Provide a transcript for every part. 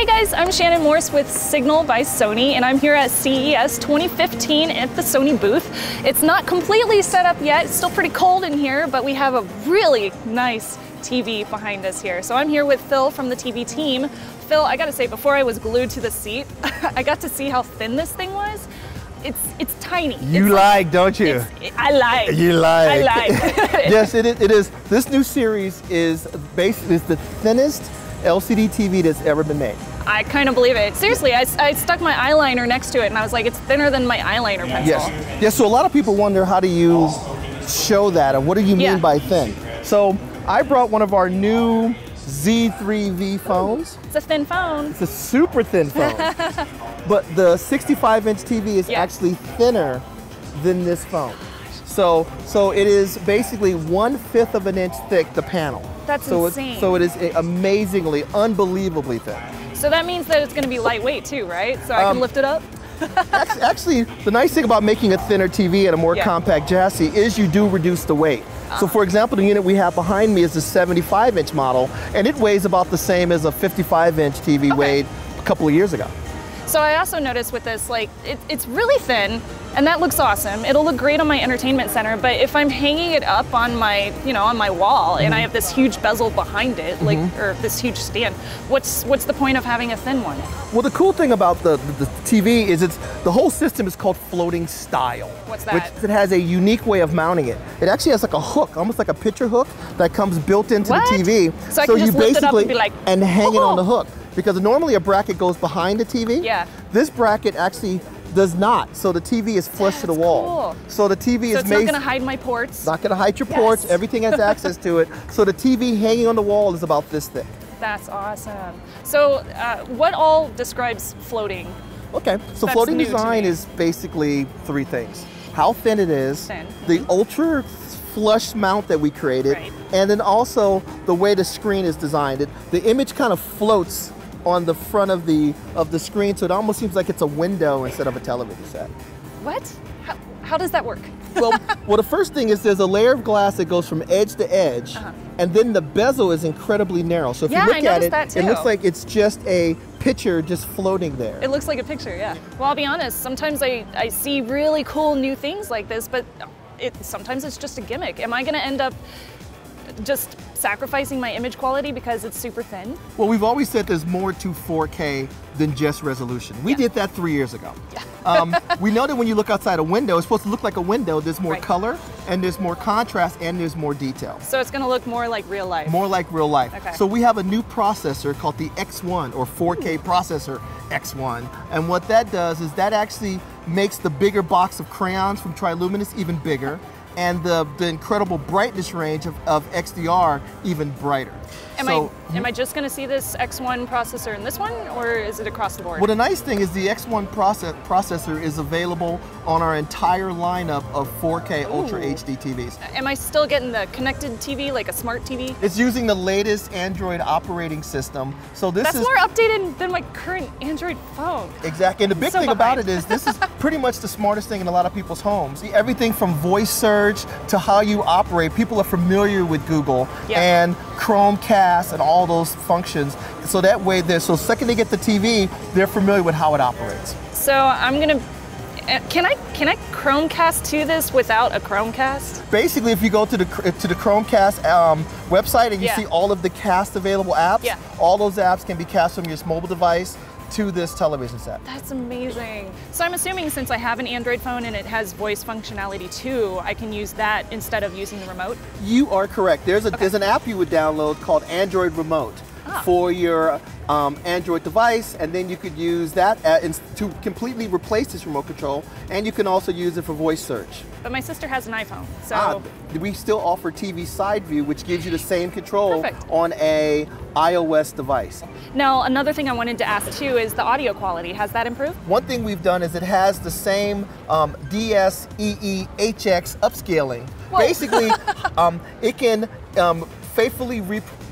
Hey guys, I'm Shannon Morse with Signal by Sony, and I'm here at CES 2015 at the Sony booth. It's not completely set up yet, it's still pretty cold in here, but we have a really nice TV behind us here. So I'm here with Phil from the TV team. Phil, I gotta say, before I was glued to the seat, I got to see how thin this thing was. It's tiny. You like, don't you? I like. You like. I like. Yes, it is. This new series is basically the thinnest LCD TV that's ever been made. I kind of believe it. Seriously, I stuck my eyeliner next to it and I was like, it's thinner than my eyeliner pencil. Yes, so a lot of people wonder, how do you show that, or what do you mean by thin? So I brought one of our new Z3V phones. It's a thin phone. It's a super thin phone. But the 65-inch TV is actually thinner than this phone. So it is basically 1/5 of an inch thick, the panel. That's insane. So it is amazingly, unbelievably thin. So that means that it's going to be lightweight too, right? So I can lift it up? Actually, the nice thing about making a thinner TV and a more compact chassis is you do reduce the weight. So for example, the unit we have behind me is a 75-inch model, and it weighs about the same as a 55-inch TV weighed a couple of years ago. So I also noticed with this, like, it's really thin, and that looks awesome. It'll look great on my entertainment center, but if I'm hanging it up on my, on my wall, and I have this huge bezel behind it, like, or this huge stand, what's the point of having a thin one? Well, the cool thing about the TV is the whole system is called floating style. What's that? Which it has a unique way of mounting it. It actually has like a hook, almost like a picture hook, that comes built into the TV. So I can just lift it up and be like, and hang it on the hook. Because normally a bracket goes behind the TV. Yeah. This bracket actually does not. So the TV is flush to the wall. Cool. So the TV is it's not going to hide my ports. Not going to hide your ports. Everything has access to it. So the TV hanging on the wall is about this thick. That's awesome. So what all describes floating? Okay, so floating design is basically three things. How thin it is, the ultra flush mount that we created, and then also the way the screen is designed. The image kind of floats on the front of the screen, so it almost seems like it's a window instead of a television set. What? How does that work? Well, the first thing is there's a layer of glass that goes from edge to edge, and then the bezel is incredibly narrow. So if you look at it, it looks like it's just a picture just floating there. It looks like a picture, yeah. Well, I'll be honest, sometimes I see really cool new things like this, but sometimes it's just a gimmick. Am I going to end up just sacrificing my image quality because it's super thin? Well, we've always said there's more to 4K than just resolution. We did that 3 years ago. We know that when you look outside a window, it's supposed to look like a window. There's more color, and there's more contrast, and there's more detail. So it's going to look more like real life. More like real life. Okay. So we have a new processor called the X1, or 4K processor X1. And what that does is that actually makes the bigger box of crayons from Triluminous even bigger, and the incredible brightness range of XDR even brighter. Am I just going to see this X1 processor in this one, or is it across the board? Well, the nice thing is the X1 processor is available on our entire lineup of 4K Ultra HD TVs. Am I still getting the connected TV, like a smart TV? It's using the latest Android operating system. So That's more updated than my current Android phone. Exactly, and the big thing about it is this is pretty much the smartest thing in a lot of people's homes. Everything from voice search to how you operate. People are familiar with Google and Chromecast and all those functions. So that way, so second they get the TV, they're familiar with how it operates. So I'm gonna, can I Chromecast to this without a Chromecast? Basically, if you go to the Chromecast website and you see all of the cast available apps, all those apps can be cast from your mobile device to this television set. That's amazing. So I'm assuming since I have an Android phone and it has voice functionality too, I can use that instead of using the remote? You are correct. There's an app you would download called Android Remote for your Android device, and then you could use that to completely replace this remote control, and you can also use it for voice search. But my sister has an iPhone, so... we still offer TV Side View, which gives you the same control on a iOS device. Now, another thing I wanted to ask too is the audio quality. Has that improved? One thing we've done is it has the same DSEE-HX upscaling. Whoa. Basically, it can faithfully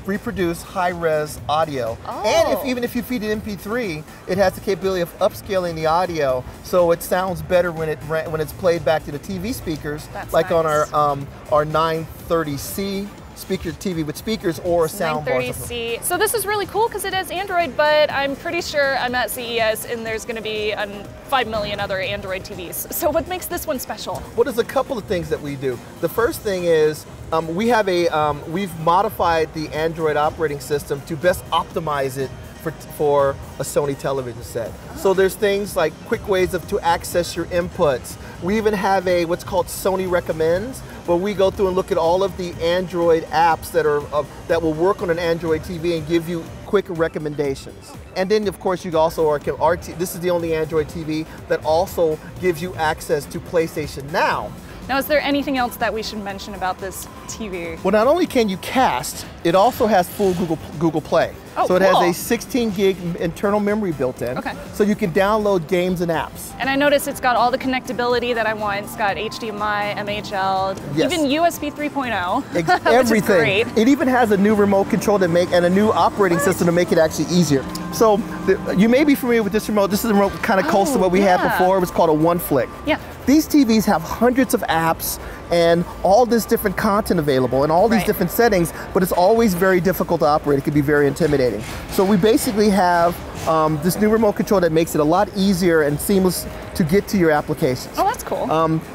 reproduce high-res audio. And even if you feed it MP3, it has the capability of upscaling the audio so it sounds better when it's played back to the TV speakers, on our 930C speaker TV with speakers or a sound bar. 930C. So this is really cool because it has Android, but I'm pretty sure I'm at CES and there's going to be 5 million other Android TVs. So what makes this one special? Well, there's a couple of things that we do. The first thing is we've modified the Android operating system to best optimize it for a Sony television set. So there's things like quick ways to access your inputs. We even have what's called Sony Recommends, where we go through and look at all of the Android apps that will work on an Android TV and give you quick recommendations. And then of course you also this is the only Android TV that also gives you access to PlayStation Now. Now, is there anything else that we should mention about this TV? Well, not only can you cast, it also has full Google Play. Oh, so it cool. has a 16 gig internal memory built in. Okay. So you can download games and apps. And I noticed it's got all the connectability that I want. It's got HDMI, MHL, yes. even USB 3.0. Everything. Which is great. It even has a new remote control and a new operating system to make it actually easier. So you may be familiar with this remote. This is a remote kind of close to what we had before. It was called a One Flick. Yeah. These TVs have hundreds of apps and all this different content available and all these different settings, but it's always very difficult to operate. It can be very intimidating. So we basically have this new remote control that makes it a lot easier and seamless to get to your applications. Oh, that's cool.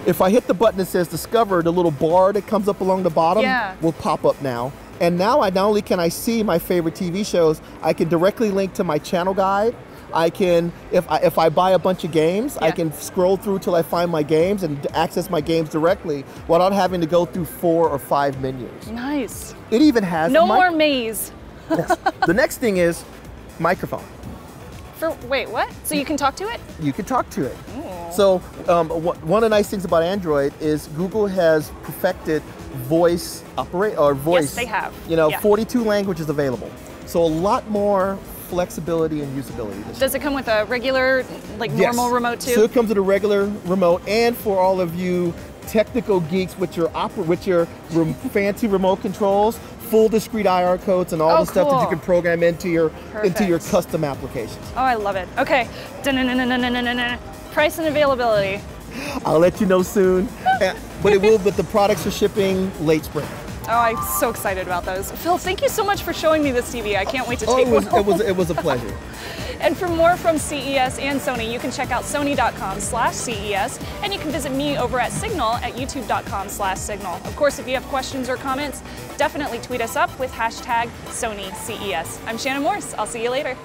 If I hit the button that says Discover, the little bar that comes up along the bottom will pop up now. And now not only can I see my favorite TV shows, I can directly link to my channel guide. I can, if I buy a bunch of games, I can scroll through till I find my games and access my games directly without having to go through 4 or 5 menus. Nice. It even has no more maze. Yes. The next thing is microphone. Wait, what? So you can talk to it? You can talk to it. Ooh. So one of the nice things about Android is Google has perfected voice. Yes, they have. 42 languages available. So a lot more flexibility and usability. Does it come with a regular, normal remote too? So it comes with a regular remote, and for all of you technical geeks with your fancy remote controls, full discrete IR codes and all the stuff that you can program into your custom applications. Oh, I love it. Okay, price and availability. I'll let you know soon, but the products are shipping late spring. Oh, I'm so excited about those. Phil, thank you so much for showing me this TV. I can't wait to take one home. It was a pleasure. And for more from CES and Sony, you can check out sony.com/CES, and you can visit me over at Signal at youtube.com/Signal. Of course, if you have questions or comments, definitely tweet us up with #SonyCES. I'm Shannon Morse. I'll see you later.